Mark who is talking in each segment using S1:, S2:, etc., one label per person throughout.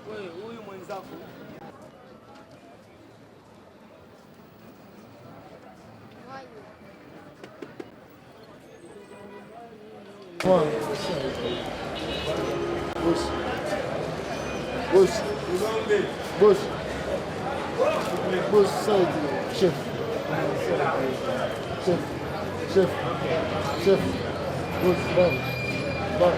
S1: Wewe huyu mwenzako
S2: Boss side chef. Boss ba.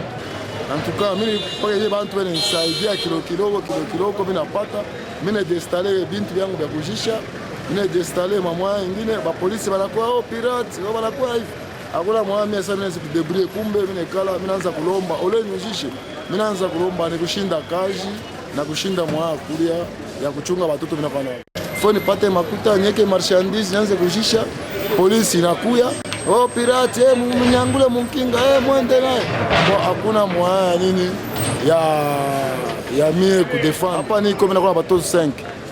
S2: En tout cas, mimi paka yeye bantu wananisaidia kidogo mimi napata. Mimi deinstaller bintu vyangu vya kujisha. Mimi deinstaller mamwa nyingine ba polisi wanakuwa pirate, wao wanakuwa hivi. Hakuna mwami sasa mimi naweza kudebrouiller kumbe mimi nekala mimi naanza kulomba ole nyujishe. Mimi naanza kulomba ni kushinda kazi na kushinda mwa kulia ya kuchunga watoto vinafanya. Foni pate makuta nyeke marchandise nianze kujisha. Polisi inakuya, oh pirate, mnyangule mkinga, mwende naye. Hakuna mwaya nini ya mie kudefend. Hapa niko mimi nakuwa watoto 5.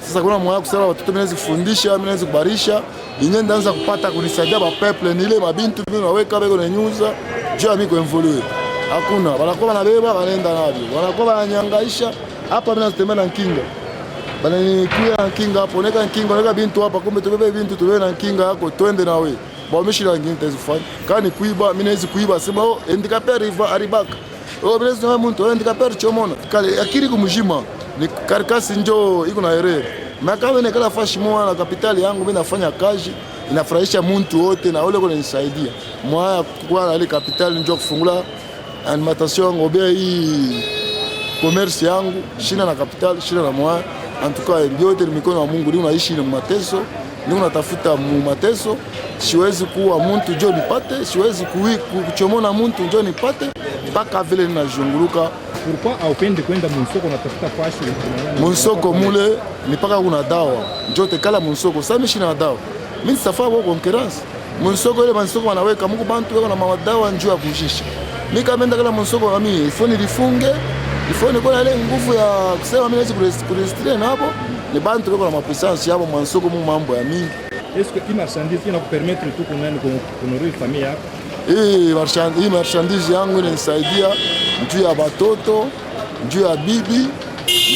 S2: Sasa kuna mwaya kusema watoto mimi naweza kufundisha, mimi naweza kubarisha, yenyewe ndaanza kupata kunisaidia ba peuple nile mabintu mimi naweka bego na nyuza, jua mimi kuevolue. Hakuna, wanakuwa wanabeba wanaenda navyo. Wanakuwa wananyangaisha, hapa mimi natembea na kinga. Bana ni kuya kinga hapo, neka kinga, neka bintu hapa, kumbe tubebe bintu tubebe na kinga yako, twende na wewe. Bon mishi na ngine tezifanya. Kani kuiba mimi naweza kuiba sema handicapé aribaka. Mimi naweza mtu handicapé chomona. Kale akili kumjima ni karikasi njoo iko na erreur. Makawe nekala fashi mwa na kapitali yangu mimi nafanya kazi inafurahisha mtu wote na ule kunisaidia. Mwa kwa ile kapitali njoo kufungula alimentation yangu bia hii commerce yangu shina na kapitali shina na mwa antuka yote mikono ya Mungu. Ndio unaishi na mateso, ndio unatafuta mateso. Siwezi kuwa mtu njoo nipate, siwezi kuchomona mtu njoo nipate mpaka vile ninazunguruka.
S3: Pourquoi haupende kwenda Munsoko unatafuta fashi?
S2: Munsoko mule ni paka kuna dawa. Njoo tekala Munsoko. Sasa mimi sina dawa. Mimi safari kwa concurrence. Munsoko ile Munsoko wanaweka Mungu bantu wako na madawa njoo ya kujisha. Mimi kama nenda kala Munsoko mimi ifoni lifunge. Ifoni kwa ile nguvu ya kusema mimi naweza kurestrire na hapo. Ni bantu wako na mapuissance hapo Munsoko mu mambo ya mingi.
S3: Est-ce que hii marchandise ina kupermettre tu kunourrir familia yako?
S2: Hii marchandise yangu inanisaidia juu ya watoto, juu ya bibi,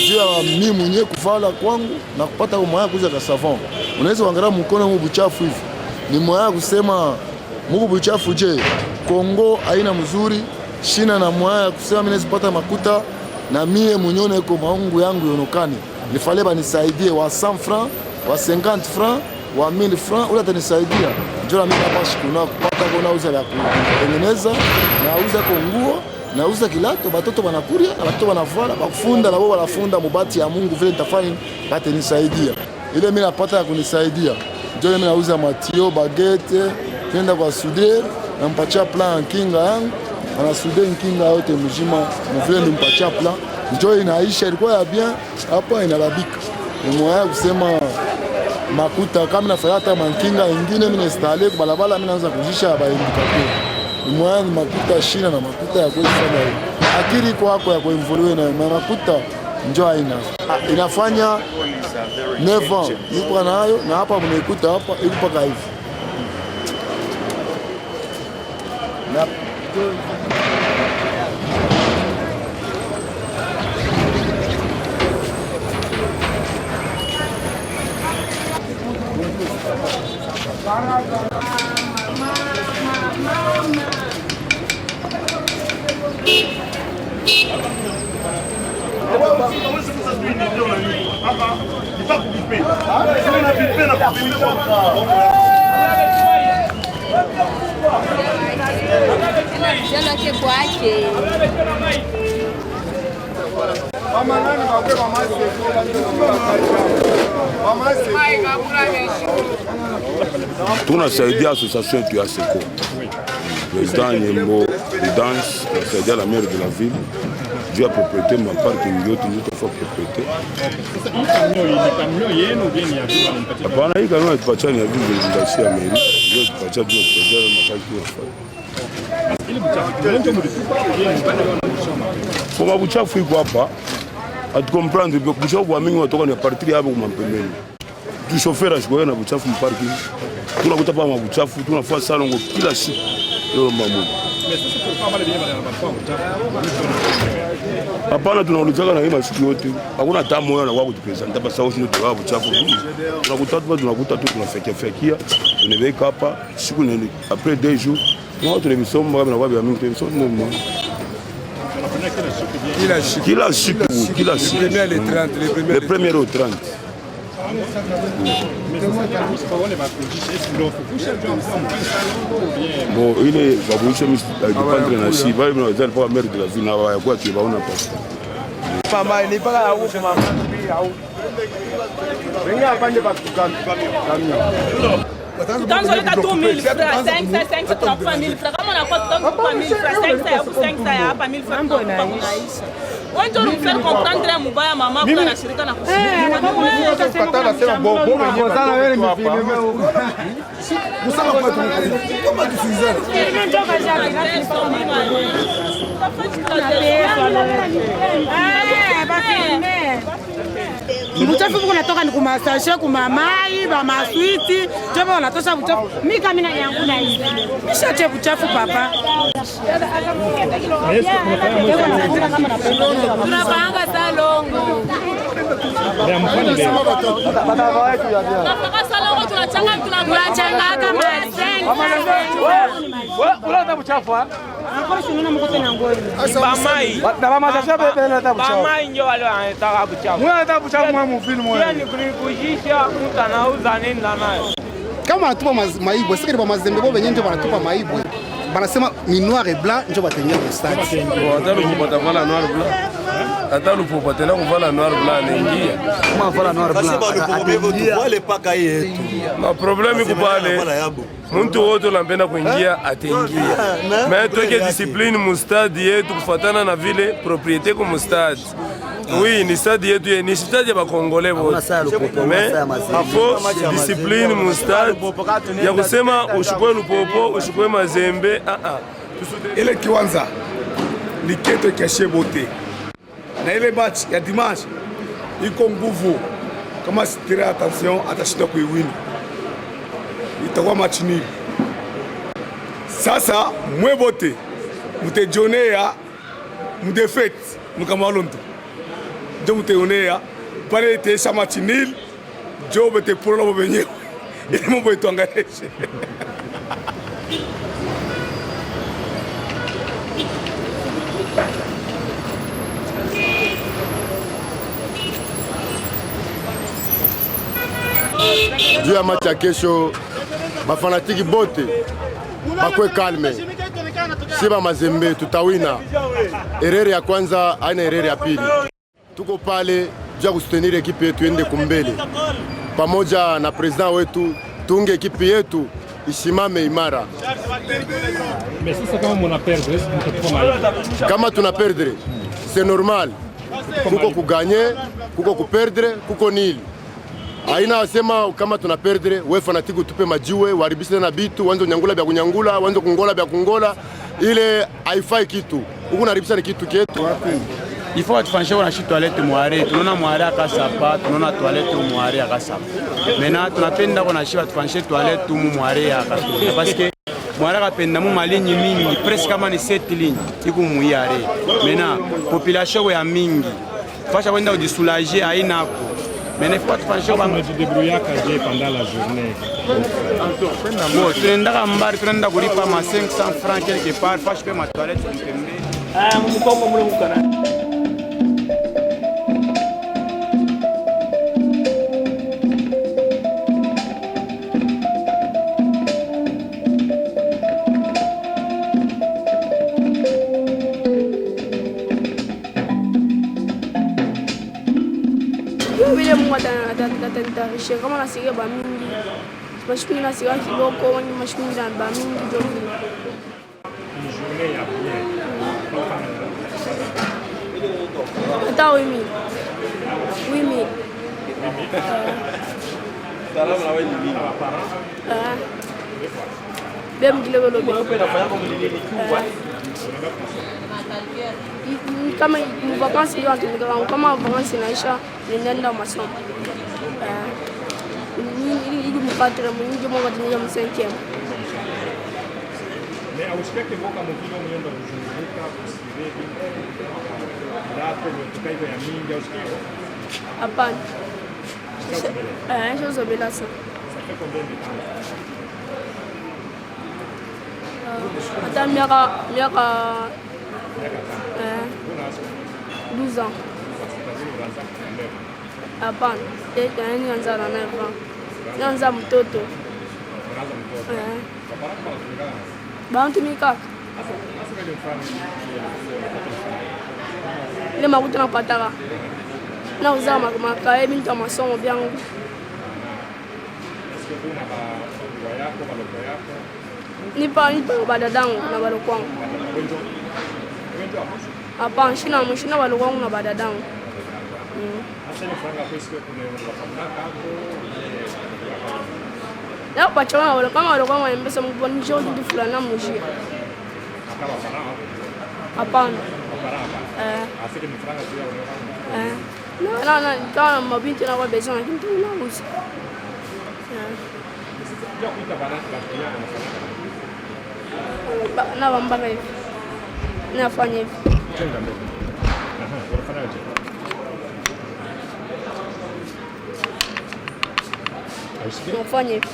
S2: juu ya mimi mwenyewe kuvala kwangu na kupata moyo kuuza ka savon. Unaweza kuangalia mkono wangu buchafu hivi. Ni moyo kusema Mungu buchafu je, Kongo haina mzuri, shina na moyo kusema mimi nazipata makuta na mie mwenyewe niko maungu yangu yonokane. Nifale banisaidie wa 100 francs, wa 50 francs, wa 1000 francs ule atanisaidia. Njoo mimi hapa shikuna kupata kuna uza la kutengeneza na uza kwa nguo na uza kilato batoto banakuria na batoto banavala bakufunda na wao wanafunda mubati ya Mungu vile nitafanya batanisaidia. Ile mimi napata ya kunisaidia. Njoo mimi nauza matio, baguette, kwenda kwa suder na mpacha plan kinga yangu. Ana suder kinga yote mjima, mvile nimpacha plan. Njoo inaisha ilikuwa ya bien, hapa inalabika. Ni moyo kusema makuta kama nafanya hata mankinga ingine mimi installe kwa barabara mimi naanza kujisha ba indicateur. Ni moyo ni makuta shina na makuta ya kufanya akili kwako ya kuinvolve na makuta njoo inafanya 9 ans nipo nayo na hapa mnaikuta hapa iko paka hivi. Na
S4: tunasaidia association yetu ya Seko. Président Nyembo de danse, tunasaidia la maire de la ville. Juu ya propriété ma parking yote ndio tofauti propriété. Hapana, hii kama tupacha ni ya ville ndasi ya mairie. Ndio tupacha ndio kusaidia makazi kwa. Kwa buchafu iko hapa. Atukomprendre buchafu wa mingi watoka ni partir hapo kwa mpembeni. Du chauffeur ashikoya na buchafu mparking. Tunakuta pa mabuchafu, tunafanya salongo kila siku. Ndio mambo. Hapana, tunaulizana na hii masiku yote. Hakuna hata moyo na wao kutupresent hapa sawa sio tu hapo chafu. Tunakuta tu tunafekia. Tunaweka hapa siku nini après 2 jours. Moi tunavisoma kama na wao ya mingi tunavisoma ndio. Kila siku. Le premier au 30. Bon, ile babuisha dépendre na si bali na zali pour maire de la ville na wa kwa kiba una pasa.
S1: Mama ni paka au mama au. Venga pande pa kamio.
S5: Tanzo leta 2000 francs, 500 pour 1000 francs. Kama na kwa 3000 francs, 500 ya hapa 1000 francs kwa maisha. Watu wanafanya comprendre mbaya mama kwa na shirika na kusaidia.
S1: Patana sema bongo wenyewe sana wewe ni filme. Musala kwa tu. Kama tusizane.
S5: Nitoka jana
S6: Buchafu kunatoka ni kumasashe kumamai ba maswiti jobo wanatosha buchafu mimi kama na yangu na hivi nishache buchafu papa tunapanga salongo tunachanga kama
S1: Unataka kuchafua?
S6: Hakuna shimina mkote na ngoi.
S1: Bamai. Bamai sasa bebe unataka kuchafua.
S7: Bamai ndio wale wanataka kuchafua.
S1: Wewe unataka kuchafua mu film wewe.
S7: Yaani kunikujisha mtu anauza nini na nayo.
S8: Kama anatupa maibwe, sasa kwa mazembe bo wenyewe ndio wanatupa maibwe. Banasema ni noir et blanc ndio batengia kwa stade.
S9: Hata lupopata vala noir blanc. Hata lupopata na kuvala noir blanc anaingia.
S8: Kama vala noir blanc.
S10: Wale paka yetu.
S9: Na problemi kupale. Muntu wote unapenda kuingia ataingia. Mais toke discipline mu stade yetu kufuatana na vile propriété comme stade. Oui, ni stade yetu ni stade ya bakongole wote. Mais faut discipline mu stade ya kusema ushukwe lupopo, ushukwe mazembe.
S1: Ile kiwanza ni keto keshe bote. Na ile match ya dimanche iko nguvu. Kama sitire attention atashinda kuiwini. Itakuwa match nil. Sasa mwe bote mutejonea mudefete mukamalonto. Jo muteonea pale tesha match nil. Jo bete pula bo benyewe. Ile mambo ituangaishe.
S2: Juu ya match ya kesho bafanatiki bote bakwe kalme, siba mazembe tutawina. Erere ya kwanza haina erere ya pili. Tuko pale juu ya kusutenir ekipe yetu ende kumbele, pamoja na president wetu tuunge ekipe yetu isimame imara. Kama tuna perdre c'est normal, kuko kuganye, kuko kuperdre, kuko nili. Aina asema kama tuna perdre, we fanatiki tupe majiwe, waribishe na bitu, wanzo nyangula bya kunyangula, wanzo kungola bya kungola, ile haifai kitu. Huko naribisha ni kitu kietu.
S11: Il faut atfanisha wana shi toilette moire, tunaona moire akasapa, tunaona toilette moire akasapa. Maintenant tunapenda kuna shi atfanisha toilette mu moire akasapa parce que moire akapenda mu malinyi mingi, presque kama ni 7 lignes, iko mu yare. Maintenant population ya mingi. Fasha kwenda ujisoulager haina ko. Mais il faut attention à me débrouiller pendant la journée. Bon, tu n'as pas marre, tu n'as pas 500 francs quelque part, je fais ma toilette. Ah, mon combo, mon canal.
S12: Vile Mungu atanitarishia kama nasikia ba mingi mashukuni nasikia kidogo mashukuni na ba mingi ndio vile hata wimi salamu na wewe ni nini bem kile belo kama vacances ndio anatumika kama vacances inaisha ninaenda masomo ili mpate mwingi mwaka tunaja msenkem
S3: mais aushikake boka mvilo mwenda kuzunguka kusikiliza dato mtukaizo ya mingi aushikake
S12: hapana hizo zobela sana hata miaka 12 ans. Hapana, nianza na 9 ans. Nianza mtoto. Bantu mikaka. Ile makuta napataka. Na uzama makae bintu masomo byangu. Nipa badadangu na baloko wangu. Hapana, shina baloko wangu na badadangu. Leo pachana wale kama walikuwa wanambesa mkuanisha kitu fulani na mjia. Hapana. Na kama mabinti na wabeza na kitu na usi. Na wambanga hivi. Nafanya hivi. Nafanya hivi.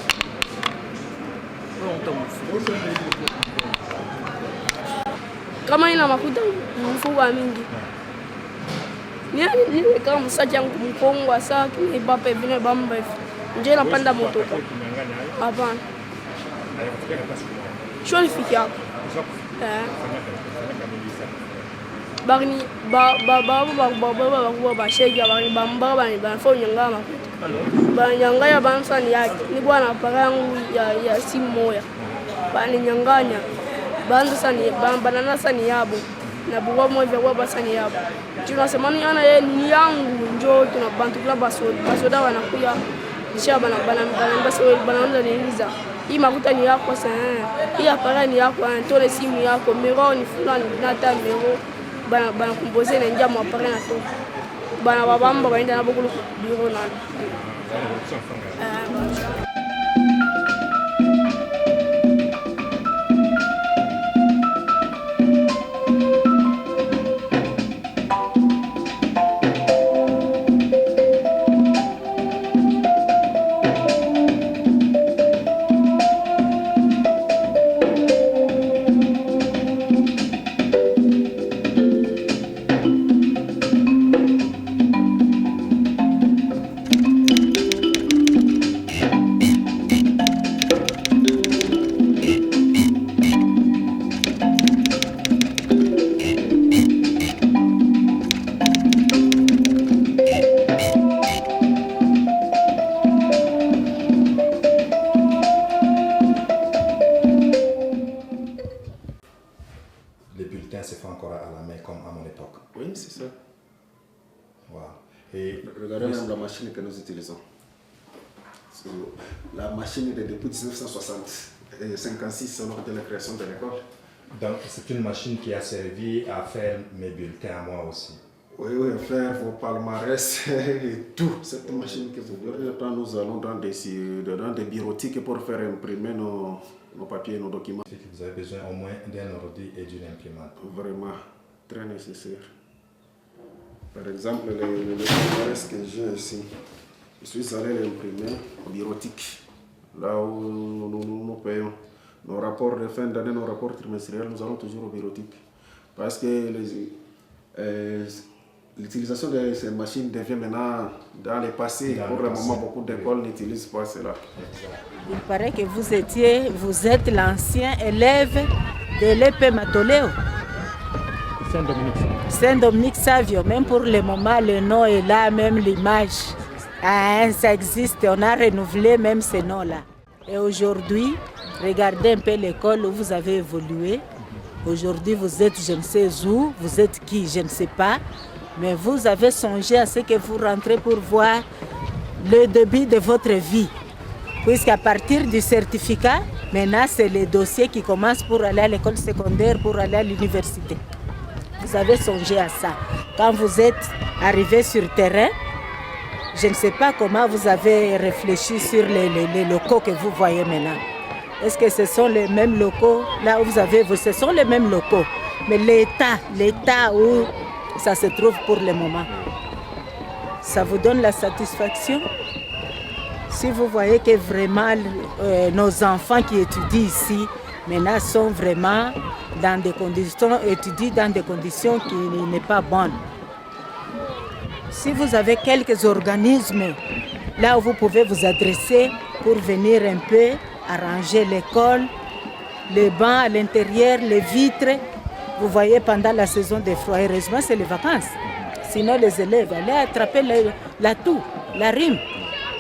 S12: kama ina makuta mfuba mingi niwe kama msaji yangu mkongwa saa kini bape vile bamba nje napanda moto hapana shwa nifiki hapo bagni ba bashegi bari bamba bani banfo nyanga makuta banyanga ya bansani yake ni bwana parangu ya simu moya bani nyanganya bandu sani banana sani yabo na buwa moja kwa basani yabo tunasema ni ana yeye ni yangu njoo tuna bantu kula basoda wanakuya kisha bana banaanza niuliza hii makuta ni yako sana hii apara ni yako antole simu yako mero ni fulani nata mero bana kumpoze na njama apara na to bana babamba baenda na bokulu biro na
S13: se fait encore à la main comme à mon époque.
S14: Oui, c'est ça.
S13: Wow. Et
S14: regardez même la machine que nous utilisons. La machine est depuis 1960 et 56 lors de la création de l'école.
S13: Donc c'est une machine qui a servi à faire mes bulletins à moi aussi.
S14: Oui, oui, faire vos palmarès et tout. Cette machine que vous voyez, nous allons dans des bureautiques pour faire imprimer nos papiers, nos documents.
S13: Vous avez besoin au moins d'un ordi et d'une imprimante.
S14: Vraiment, très nécessaire. Par exemple, les palmarès que j'ai ici, je suis allé l'imprimer au bureautique, là où nous payons. Nos rapports de fin d'année, nos rapports trimestriels, nous allons toujours au bureautique. Parce que l'utilisation de ces machines devient maintenant dans le passé. Pour le moment, beaucoup d'écoles n'utilisent pas cela.
S15: Il paraît que vous êtes l'ancien élève de l'EP Matoléo. Saint-Dominique Savio. Même pour le moment, le nom est là, même l'image. Ah, ça existe, on a renouvelé même ce nom-là. Et aujourd'hui, regardez un peu l'école où vous avez évolué. Aujourd'hui, vous êtes je ne sais où, vous êtes qui, je ne sais pas. Mais vous avez songé à ce que vous rentrez pour voir le début de votre vie. Puisqu'à partir du certificat, maintenant c'est les dossiers qui commencent pour aller à l'école secondaire, pour aller à l'université. Vous avez songé à ça. Quand vous êtes arrivé sur le terrain, je ne sais pas comment vous avez réfléchi sur les locaux que vous voyez maintenant. Est-ce que ce sont les mêmes locaux là où vous avez... Ce sont les mêmes locaux. Mais l'état où ça se trouve pour le moment, ça vous donne la satisfaction? Si vous voyez que vraiment nos enfants qui étudient ici, maintenant sont vraiment dans des conditions, étudient dans des conditions qui n'est pas bonnes. Si vous avez quelques organismes là où vous pouvez vous adresser pour venir un peu arranger l'école, les bancs à l'intérieur, les vitres, vous voyez pendant la saison des froids, heureusement c'est les vacances. Sinon les élèves allaient attraper la toux, la rime.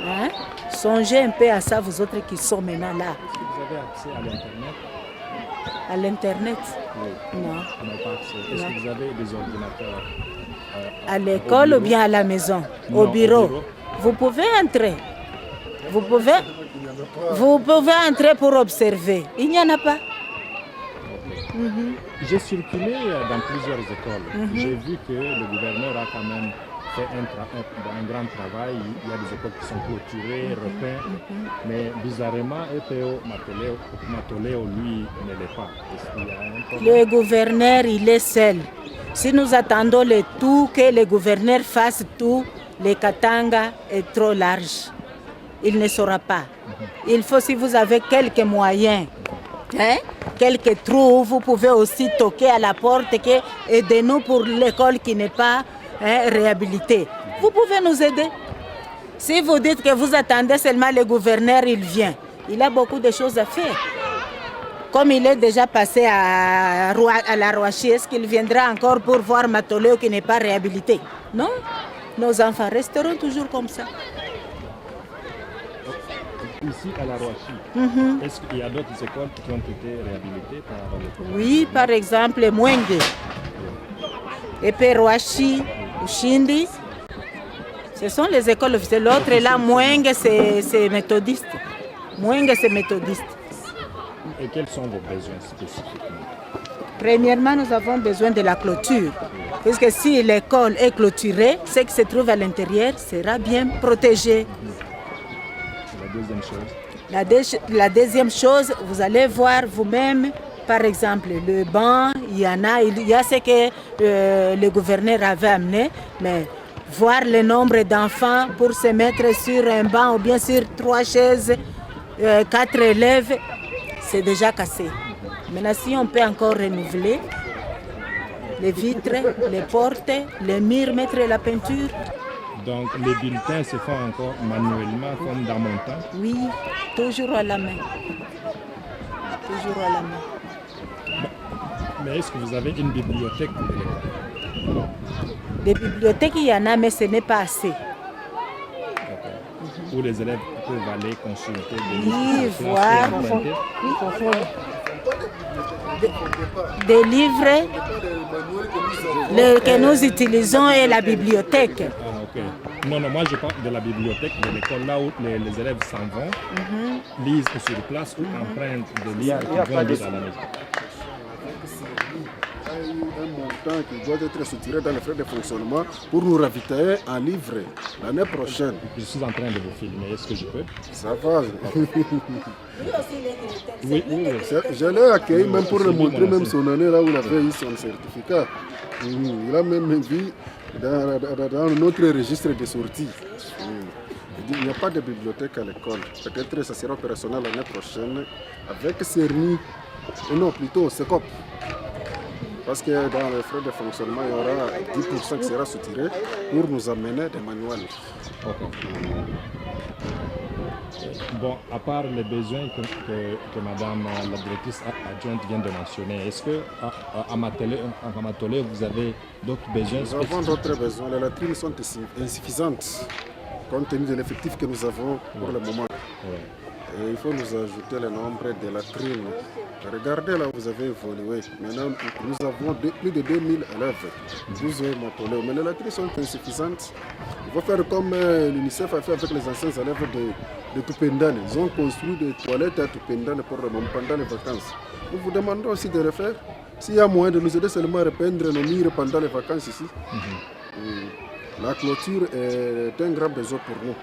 S15: Hein? Songez un peu à ça, vous autres qui sont maintenant là.
S3: Est-ce que vous avez accès à l'Internet?
S15: À l'Internet?
S3: Oui.
S15: Non.
S3: On n'a pas accès. Est-ce que vous avez des ordinateurs
S15: à l'école ou bien à la maison?
S3: Non,
S15: au bureau. Vous pouvez entrer. Vous pouvez entrer pour observer. Il n'y en a pas.
S3: J'ai circulé dans plusieurs écoles. J'ai vu que le gouverneur a quand même fait un grand travail. Il y a des écoles qui sont clôturées, repeintes. Mais bizarrement, EPO Matoléo, lui, ne l'est pas.
S15: Le gouverneur, il est seul. Si nous attendons le tout, que le gouverneur fasse tout, le Katanga est trop large. il ne saura pas. Il faut, si vous avez quelques moyens, quelques trous, vous pouvez aussi toquer à la porte que aidez-nous pour l'école qui n'est pas réhabilitée. Vous pouvez nous aider. Si vous dites que vous attendez seulement le gouverneur, il vient. Il a beaucoup de choses à faire. Comme il est déjà passé à la Roachie, est-ce qu'il viendra encore pour voir Matoleo qui n'est pas réhabilité? Non. Nos enfants resteront toujours comme ça.
S3: Ici à la Roachie, est-ce qu'il y a d'autres écoles qui ont été réhabilitées par le...
S15: Oui, par exemple, Mwenge. Et puis Roachie, Ushindi. Ce sont les écoles officielles. L'autre est là, Mwenge, c'est méthodiste. Mwenge, c'est méthodiste.
S3: Et quels sont vos besoins spécifiquement?
S15: Premièrement, nous avons besoin de la clôture. Puisque si l'école est clôturée, ce qui se trouve à l'intérieur sera bien protégé.
S3: La deuxième chose?
S15: La deuxième chose, vous allez voir vous-même, par exemple, le banc, il y a ce que le gouverneur avait amené, mais voir le nombre d'enfants pour se mettre sur un banc ou bien sur 3 chaises, 4 élèves, c'est déjà cassé. Maintenant, si on peut encore renouveler les vitres, les portes, les murs, mettre la peinture.
S3: Donc les bulletins se font encore manuellement comme dans mon temps?
S15: Oui, toujours à la main. Toujours à la main.
S3: Mais est-ce que vous avez une bibliothèque de l'école?
S15: Des bibliothèques, il y en a, mais ce n'est pas assez.
S3: Où les élèves peuvent aller consulter des
S15: livres, voir, des livres que nous utilisons et la bibliothèque.
S3: Ah, okay. Non, moi je parle de la bibliothèque de l'école, là où les élèves s'en vont, lisent sur place ou empruntent des livres qui vont lire à la maison.
S14: Un montant qui doit être soutiré dans les frais de fonctionnement pour nous ravitailler en livre l'année prochaine.
S3: Je suis en train de vous filmer, est-ce que je peux?
S14: Ça va. Oui. Je l'ai accueilli même pour lui montrer même son année là où il avait eu son certificat. Il a même vu dans notre registre de sortie. Il n'y a pas de bibliothèque à l'école. Peut-être que ça sera opérationnel l'année prochaine avec CERNI, non plutôt CECOP. Parce que dans les frais de fonctionnement, il y aura 10% qui sera soutiré pour nous amener des manuels.
S3: Bon, à part les besoins que Madame la directrice adjointe vient de mentionner, est-ce qu'à Matoleo, vous avez d'autres besoins spécifiques?
S14: Nous avons d'autres besoins. Les latrines sont insuffisantes compte tenu de l'effectif que nous avons pour le moment. Et il faut nous ajouter le nombre de latrines. Regardez là où vous avez évolué. Maintenant, nous avons plus de 2000 élèves. 12 Matoleo. Mais les latrines sont insuffisantes. Il faut faire comme l'UNICEF a fait avec les anciens élèves de Tupendane. Ils ont construit des toilettes à Tupendane pour le moment pendant les vacances. Nous vous demandons aussi de refaire. S'il y a moyen de nous aider seulement à repeindre nos murs pendant les vacances ici. La clôture est un grand besoin pour nous.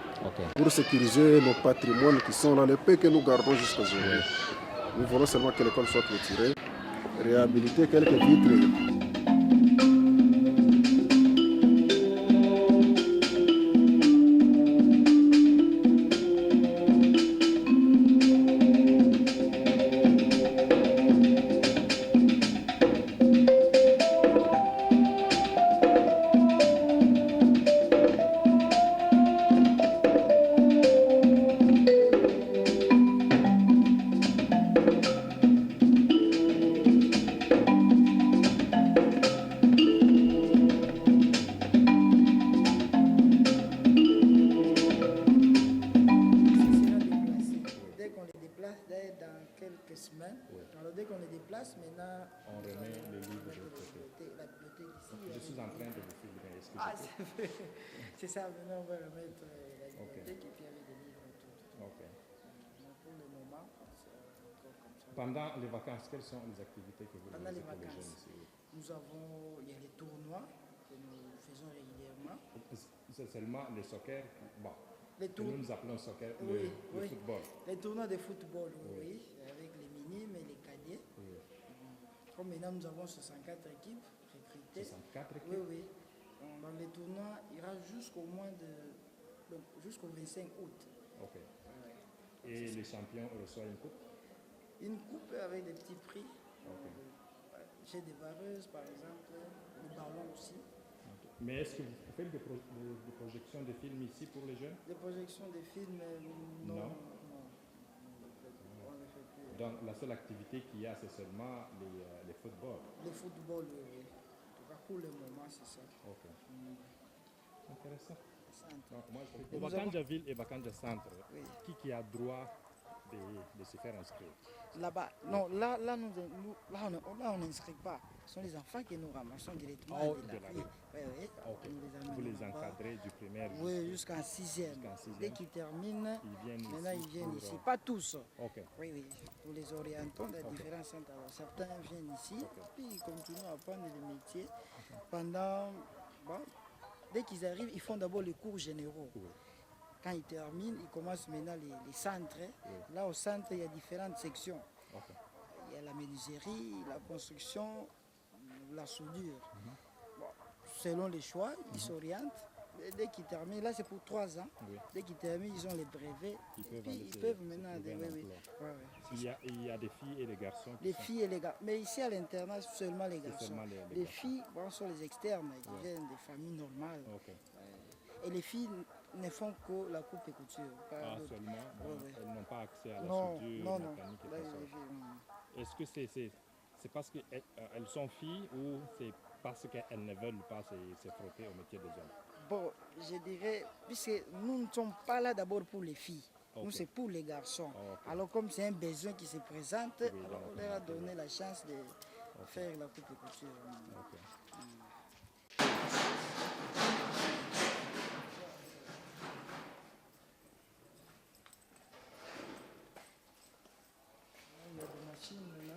S14: Pour sécuriser nos patrimoines qui sont là, les paix que nous gardons jusqu'à aujourd'hui. Nous voulons seulement que l'école soit clôturée, réhabiliter quelques vitres.
S16: Alors dès qu'on les déplace, maintenant...
S3: On remet les livres de côté.
S16: La bibliothèque ici.
S3: Je suis en train de vous filmer. Est-ce que
S16: c'est ça, maintenant on va remettre la bibliothèque et puis avec des livres et tout. Pour le moment, c'est encore comme ça.
S3: Pendant les vacances, quelles sont les activités que vous
S16: Pendant les
S3: réalisez pour les jeunes
S16: vacances,
S3: ici?
S16: il y a les tournois que nous faisons régulièrement.
S3: C'est seulement le soccer, bon, que nous appelons soccer, le football.
S16: Les tournois de football, oui, avec les minimes et les cadets. Comme maintenant nous avons 64 équipes recrutées.
S3: 64 équipes?
S16: Oui. Donc les tournois ira jusqu'au 25 août.
S3: Ok. Et les champions reçoivent une coupe?
S16: Une coupe avec des petits prix.
S3: Ok.
S16: J'ai des barreuses, par exemple, le ballon aussi.
S3: Okay. Mais est-ce que vous faites des projections de films ici pour les jeunes?
S16: Des projections de films, non.
S3: Non.
S16: On ne fait plus.
S3: Donc la seule activité qu'il y a, c'est seulement les footballs?
S16: Le football, oui. En tout cas, pour le moment, c'est ça.
S3: Ok. Intéressant. Donc, moi,
S16: Et
S3: au Bakanja-Ville et Bakanja-Centre,
S16: oui.
S3: Qui a droit de se faire inscrire?
S16: Là-bas, non, là, on n'inscrit pas. Ce sont les enfants que nous ramassons directement
S3: Oh,
S16: de la rue. Oui, oui.
S3: Okay.
S16: Vous
S3: les encadrez du primaire?
S16: Oui, jusqu'en 6e. Dès qu'ils terminent, ils viennent ici. Pas tous.
S3: Okay.
S16: Oui, oui. Nous les orientons dans différents centres. Alors, certains viennent ici, puis ils continuent à apprendre le métier pendant... Bon, dès qu'ils arrivent, ils font d'abord les cours généraux. Oui. Quand ils terminent, ils commencent maintenant les centres. Oui. Là, au centre, il y a différentes sections. Okay. Il y a la menuiserie, la construction, la soudure. Bon, selon les choix, ils s'orientent. Dès qu'ils terminent, là c'est pour 3 ans. Oui. Dès qu'ils terminent, ils ont les brevets. Ils peuvent maintenant...
S3: Il y a des filles et des garçons.
S16: Les filles et les garçons. Mais ici à l'internat, seulement les garçons. Seulement les filles sont les externes qui viennent des familles normales. Okay. Et les filles ne font que la coupe et couture.
S3: Seulement, elles n'ont pas accès à la soudure, mécanique et tout ça. Est-ce que c'est parce qu'elles sont filles ou c'est parce qu'elles ne veulent pas se frotter au métier des hommes?
S16: Bon, je dirais, puisque nous ne sommes pas là d'abord pour les filles. Okay. Nous, c'est pour les garçons. Okay. Alors, comme c'est un besoin qui se présente, alors on leur a donné la chance de faire la coupe et couture. Il y a des machines là.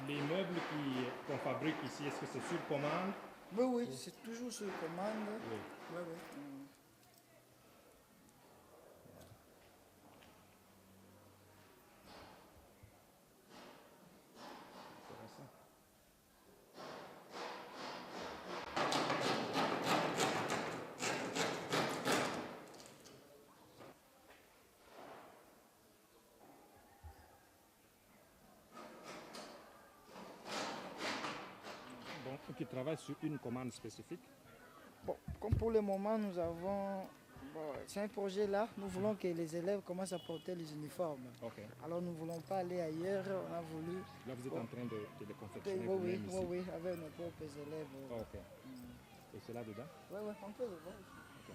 S3: Les meubles qu'on fabrique ici, est-ce que c'est sur commande?
S16: Oui, oui, c'est toujours sur commande. Oui. Oui, oui.
S3: Qui travaille sur une commande spécifique?
S16: Bon, comme pour le moment, nous avons... Bon, c'est un projet là, nous voulons que les élèves commencent à porter les uniformes. Okay. Alors nous ne voulons pas aller ailleurs, on a voulu...
S3: Là vous êtes en train de les confectionner
S16: oui, oui, avec nos propres élèves.
S3: Ok. Et c'est là dedans?
S16: Oui, oui, on peut le voir.
S3: Okay.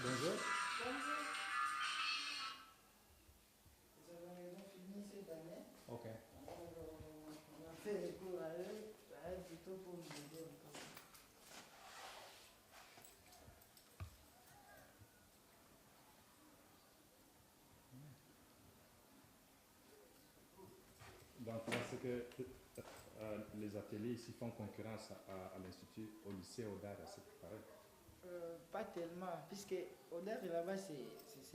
S3: Bonjour.
S16: Nous avons fini cette année.
S3: Ok.
S16: On a fait les cours à eux, plutôt pour nous aider un peu.
S3: Donc, parce que les ateliers ici font concurrence à l'Institut, au lycée Odar, c'est pareil?
S16: Pas tellement, puisque Odar là-bas c'est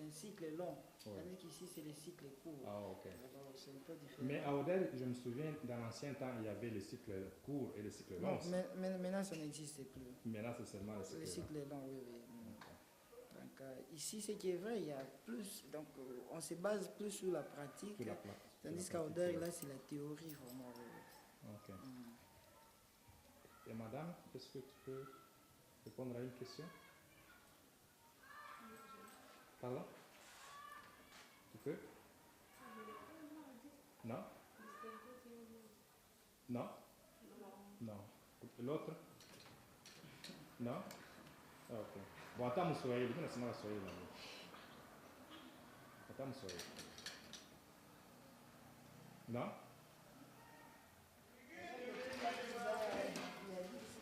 S16: un cycle long, tandis qu'ici c'est les cycles courts.
S3: Ah, ok.
S16: Alors c'est un peu différent.
S3: Mais à Odar, je me souviens, dans l'ancien temps, il y avait les cycles courts et les cycles longs.
S16: Non, mais maintenant ça n'existe plus.
S3: Maintenant c'est seulement
S16: les cycles longs. Oui, oui. Okay. Donc ici, ce qui est vrai, il y a plus, donc on se base plus sur la pratique, tandis qu'à Odar, là c'est la théorie vraiment.
S3: Ok. Et madame, est-ce que tu peux répondre à une question? Pardon? Tu peux? Non? Non? Non. L'autre? Non? Ah, ok. Bon, attends, mon soleil, je vais essayer de soleil là. Attends, mon soleil. Non?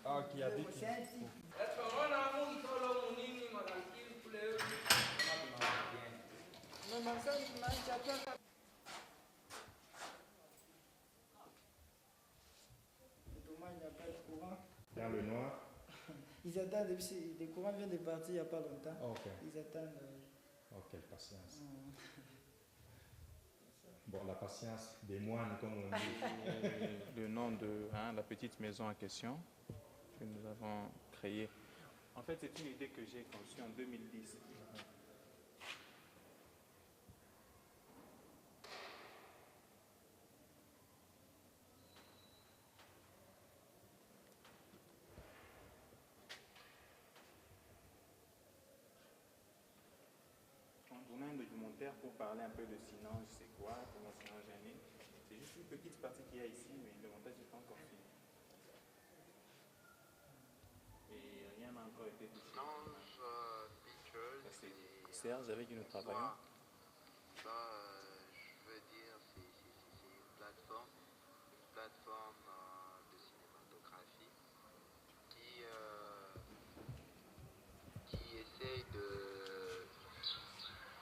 S3: Ah, qui habite.
S13: Dans le noir.
S16: Ils attendent, le courant vient de partir il n'y a pas longtemps.
S13: Okay.
S16: Ils attendent.
S13: Oh, quelle patience. Bon, la patience des moines, comme on dit.
S17: Le nom de la petite maison en question que nous avons créée. En fait, c'est une idée que j'ai conçue en 2010. On tournait un documentaire pour parler un peu de Sinange, c'est quoi, comment Sinange est né. C'est juste une petite partie qu'il y a ici, mais le montage n'est pas encore fini. Et rien n'a encore été touché. C'est Serge avec qui nous travaillons.
S18: Ça, je veux dire, c'est une plateforme de cinématographie qui essaye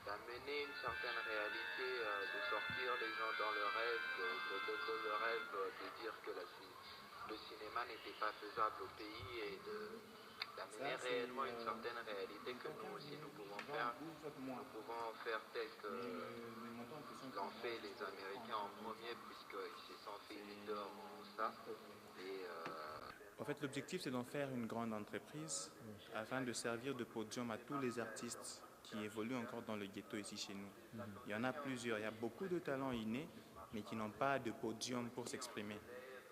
S18: d'amener une certaine réalité, de sortir les gens dans le rêve, le rêve de dire que le cinéma n'était pas faisable au pays et d'amener réellement une certaine réalité que nous aussi nous pouvons faire. Nous pouvons faire tel que l'ont fait les Américains en premier, puisqu'ils se sont fait leader en ça.
S17: En fait, l'objectif, c'est d'en faire une grande entreprise afin de servir de podium à tous les artistes qui évoluent encore dans le ghetto ici chez nous. Il y en a plusieurs. Il y a beaucoup de talents innés, mais qui n'ont pas de podium pour s'exprimer.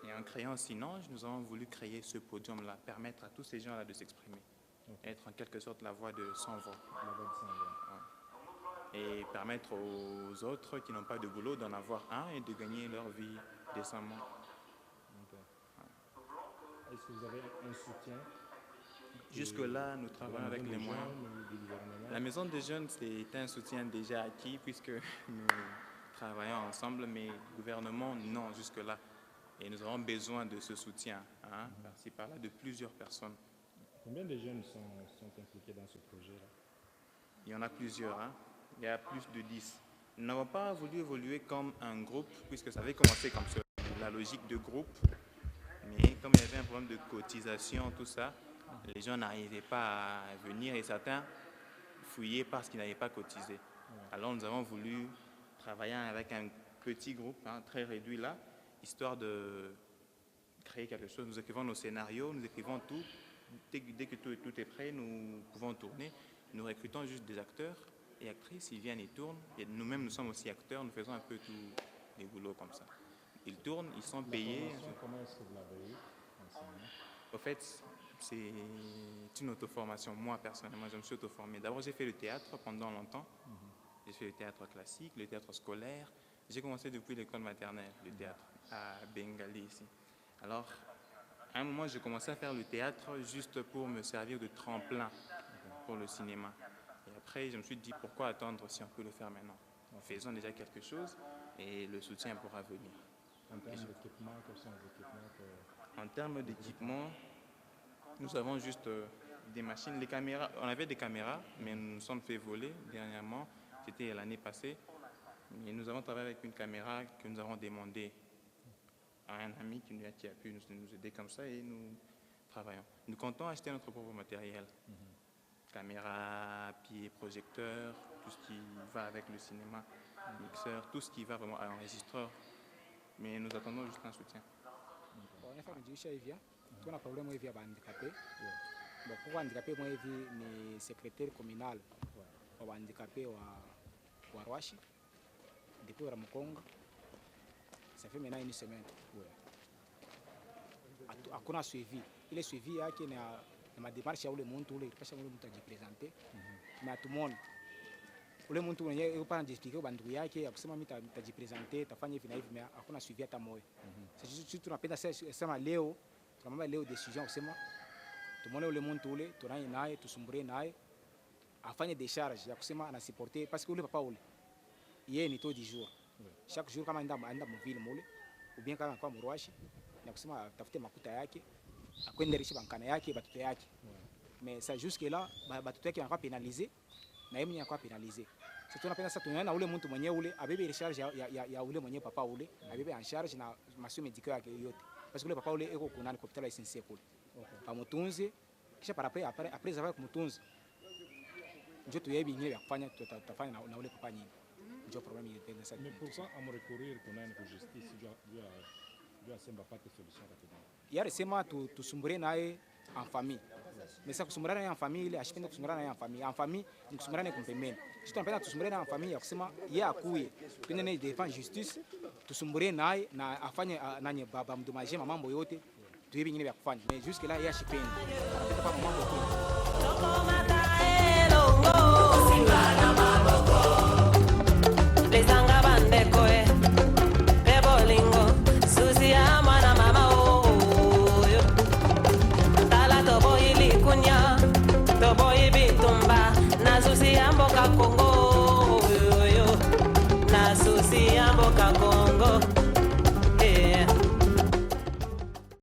S17: Et en créant Sinange, nous avons voulu créer ce podium-là, permettre à tous ces gens-là de s'exprimer. Être en quelque sorte la voix de sans voix. Et permettre aux autres qui n'ont pas de boulot d'en avoir un et de gagner leur vie décemment.
S13: Est-ce que vous avez un soutien?
S17: Jusque-là, nous travaillons avec les moyens. La maison des jeunes, c'est un soutien déjà acquis puisque nous travaillons ensemble, mais le gouvernement, non, jusque-là. Et nous avons besoin de ce soutien, par-ci par-là, de plusieurs personnes.
S13: Combien de jeunes sont impliqués dans ce projet-là?
S17: Il y en a plusieurs, il y a plus de 10. Nous n'avons pas voulu évoluer comme un groupe, puisque ça avait commencé comme ça, la logique de groupe. Mais comme il y avait un problème de cotisation, tout ça, les gens n'arrivaient pas à venir et certains fouillaient parce qu'ils n'avaient pas cotisé. Alors nous avons voulu travailler avec un petit groupe, très réduit là, histoire de créer quelque chose. Nous écrivons nos scénarios, nous écrivons tout. Dès que tout est prêt, nous pouvons tourner. Nous recrutons juste des acteurs et actrices, ils viennent, ils tournent. Et nous-mêmes, nous sommes aussi acteurs, nous faisons un peu tous les boulots comme ça. Ils tournent, ils sont payés.
S13: Comment est-ce que vous l'avez eu?
S17: Au fait, c'est une auto-formation. Moi, personnellement, je me suis auto-formé. D'abord, j'ai fait le théâtre pendant longtemps. J'ai fait le théâtre classique, le théâtre scolaire. J'ai commencé depuis l'école maternelle, le théâtre, à Bengali, ici. Alors, à un moment, j'ai commencé à faire le théâtre juste pour me servir de tremplin pour le cinéma. Et après, je me suis dit, pourquoi attendre si on peut le faire maintenant? Faisons déjà quelque chose et le soutien pourra venir.
S13: En termes d'équipement, quels sont les équipements
S17: En termes d'équipement, nous avons juste des machines, les caméras. On avait des caméras, mais nous nous sommes fait voler dernièrement. C'était l'année passée. Et nous avons travaillé avec une caméra que nous avons demandé à un ami qui a pu nous aider comme ça et nous travaillons. Nous comptons acheter notre propre matériel. Caméra, pied, projecteur, tout ce qui va avec le cinéma, mixeur, tout ce qui va vraiment à l'enregistreur. Mais nous attendons juste un soutien.
S19: Tuna problème hivi ya handicapé. Bon, pour handicapé moi hivi ni secrétaire communal wa handicapé wa Rwashi depuis Ramukonga. Ça fait maintenant une semaine. Hakuna suivi. Ile suivi yake na madémarche ya ule mtu ule pasha ule mtu ajipresenter. Na tumone ule mtu mwenyewe yupo anajiexpliquer kwa ndugu yake akusema mimi nitajipresenter tafanya hivi na hivi, mais hakuna suivi hata moja. Sisi tunapenda sema leo tunamwambia leo decision kusema tumone ule mtu ule tunaye naye tusumburie naye afanye décharge ya kusema ana supporter parce que ule papa ule yeye ni taux du jour chaque jour kama enda mvile mule ou bien kama kwa Murwashi na kusema atafute makuta yake akwende rishi bankana yake batoto yake mais ça jusque là batoto yake wanakuwa pénalisé na yeye mwenyewe kwa penalize. Sasa tunapenda sasa tunaona ule mtu mwenyewe ule abebe recharge ya ule mwenyewe papa ule, abebe en charge na masio médical yake yote. Parce que ule papa ule eko kuna hospitali ya SNC kule. Pamutunze kisha après avoir kumutunza. Ndio tuyebi nyingine ya kufanya tutafanya na ule papa nyingine. Ndio problème ile tena sasa.
S3: Mais pourquoi on recourir kuna ni justice juu asemba pate solution rapidement.
S19: Yale sema tusumbure naye en famille. Mais ça kusumbura naye en famille ile ashipenda kusumbura naye en famille. En famille ni kusumbura naye kumpembeni. Sisi tunapenda tusumbure naye en famille ya kusema yeye akuye. Twende naye defend justice, tusumbure naye na afanye nanye baba mdomaje mambo yote. Tuyebi nyingine ya kufanya. Mais jusque là yeye ashipenda.